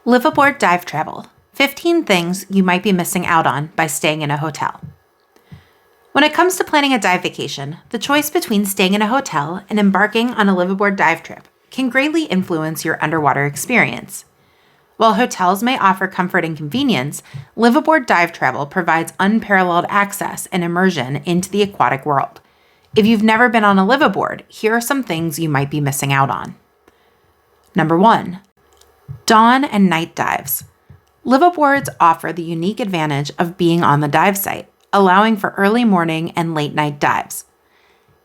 Liveaboard dive travel. 15 things you might be missing out on by staying in a hotel. When it comes to planning a dive vacation, the choice between staying in a hotel and embarking on a liveaboard dive trip can greatly influence your underwater experience. While hotels may offer comfort and convenience, liveaboard dive travel provides unparalleled access and immersion into the aquatic world. If you've never been on a liveaboard, here are some things you might be missing out on. Number 1. Dawn and night dives. Liveaboards offer the unique advantage of being on the dive site, allowing for early morning and late night dives.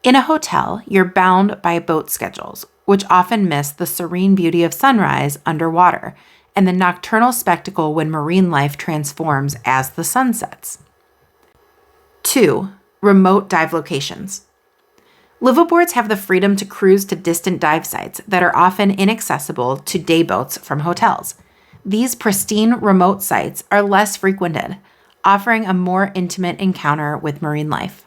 In a hotel, you're bound by boat schedules, which often miss the serene beauty of sunrise underwater and the nocturnal spectacle when marine life transforms as the sun sets. 2. Remote dive locations. Liveaboards have the freedom to cruise to distant dive sites that are often inaccessible to day boats from hotels. These pristine remote sites are less frequented, offering a more intimate encounter with marine life.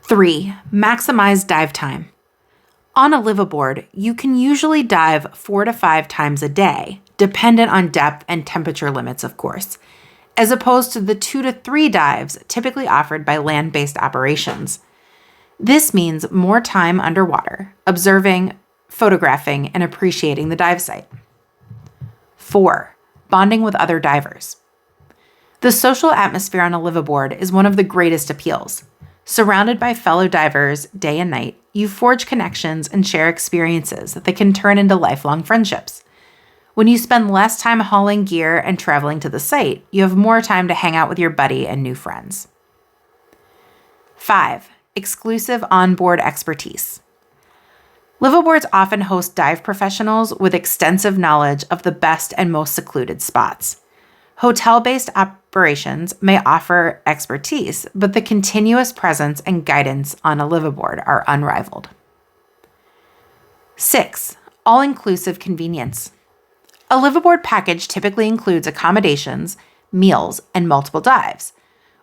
3. Maximize dive time. On a liveaboard, you can usually dive 4 to 5 times a day, dependent on depth and temperature limits, of course, as opposed to the 2 to 3 dives typically offered by land-based operations. This means more time underwater, observing, photographing, and appreciating the dive site. 4. Bonding with other divers. The social atmosphere on a liveaboard is one of the greatest appeals. Surrounded by fellow divers day and night, you forge connections and share experiences that can turn into lifelong friendships. When you spend less time hauling gear and traveling to the site, you have more time to hang out with your buddy and new friends. 5. Exclusive onboard expertise. Liveaboards often host dive professionals with extensive knowledge of the best and most secluded spots. Hotel-based operations may offer expertise, but the continuous presence and guidance on a liveaboard are unrivaled. 6. All-inclusive convenience. A liveaboard package typically includes accommodations, meals, and multiple dives,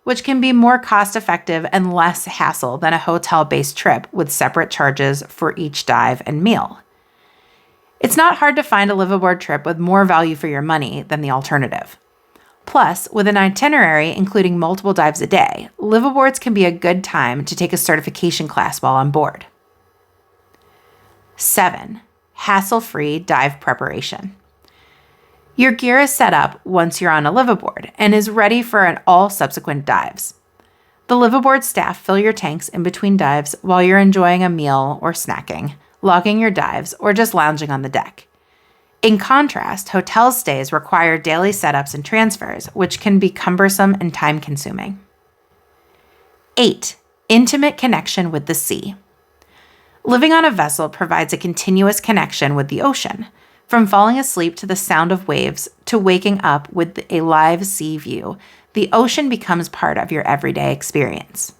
which can be more cost-effective and less hassle than a hotel-based trip with separate charges for each dive and meal. It's not hard to find a liveaboard trip with more value for your money than the alternative. Plus, with an itinerary including multiple dives a day, liveaboards can be a good time to take a certification class while on board. 7. Hassle-free dive preparation. Your gear is set up once you're on a liveaboard and is ready for all subsequent dives. The liveaboard staff fill your tanks in between dives while you're enjoying a meal or snacking, logging your dives, or just lounging on the deck. In contrast, hotel stays require daily setups and transfers, which can be cumbersome and time-consuming. 8. Intimate connection with the sea. Living on a vessel provides a continuous connection with the ocean. From falling asleep to the sound of waves to waking up with a live sea view, the ocean becomes part of your everyday experience.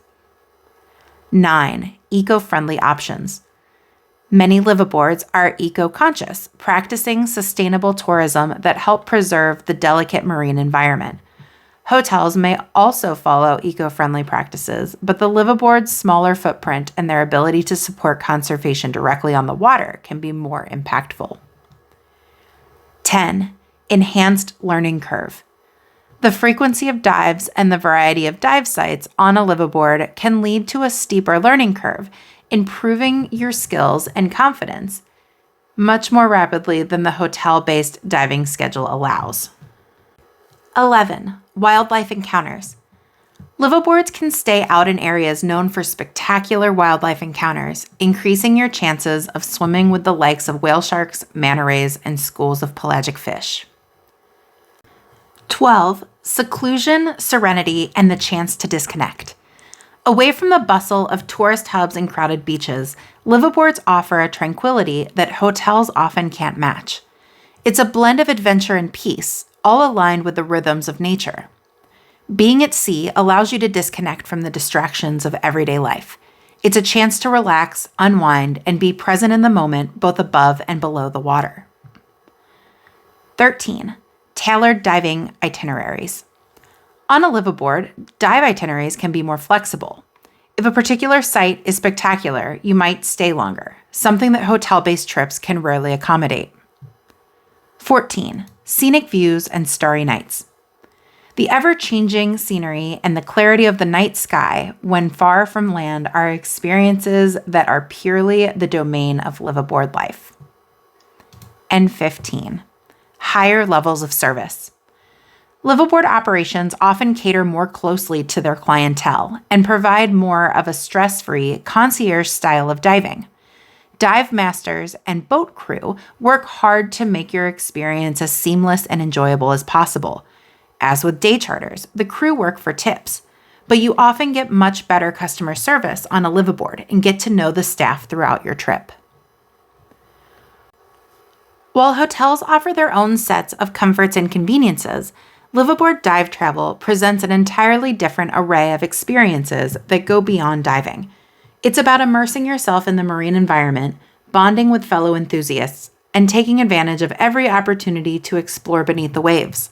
9. Eco-friendly options. Many liveaboards are eco-conscious, practicing sustainable tourism that help preserve the delicate marine environment. Hotels may also follow eco-friendly practices, but the liveaboard's smaller footprint and their ability to support conservation directly on the water can be more impactful. 10. Enhanced learning curve. The frequency of dives and the variety of dive sites on a liveaboard can lead to a steeper learning curve, improving your skills and confidence much more rapidly than the hotel-based diving schedule allows. 11. Wildlife encounters. Liveaboards can stay out in areas known for spectacular wildlife encounters, increasing your chances of swimming with the likes of whale sharks, manta rays, and schools of pelagic fish. 12. Seclusion, serenity, and the chance to disconnect. Away from the bustle of tourist hubs and crowded beaches, liveaboards offer a tranquility that hotels often can't match. It's a blend of adventure and peace, all aligned with the rhythms of nature. Being at sea allows you to disconnect from the distractions of everyday life. It's a chance to relax, unwind, and be present in the moment both above and below the water. 13. Tailored diving itineraries. On a liveaboard, dive itineraries can be more flexible. If a particular site is spectacular, you might stay longer, something that hotel-based trips can rarely accommodate. 14. Scenic views and starry nights. The ever-changing scenery and the clarity of the night sky when far from land are experiences that are purely the domain of liveaboard life. And 15. Higher levels of service. Liveaboard operations often cater more closely to their clientele and provide more of a stress-free, concierge style of diving. Dive masters and boat crew work hard to make your experience as seamless and enjoyable as possible. As with day charters, the crew work for tips, but you often get much better customer service on a liveaboard and get to know the staff throughout your trip. While hotels offer their own sets of comforts and conveniences, liveaboard dive travel presents an entirely different array of experiences that go beyond diving. It's about immersing yourself in the marine environment, bonding with fellow enthusiasts, and taking advantage of every opportunity to explore beneath the waves.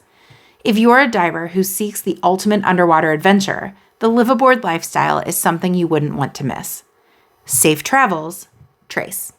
If you're a diver who seeks the ultimate underwater adventure, the liveaboard lifestyle is something you wouldn't want to miss. Safe travels, Trace.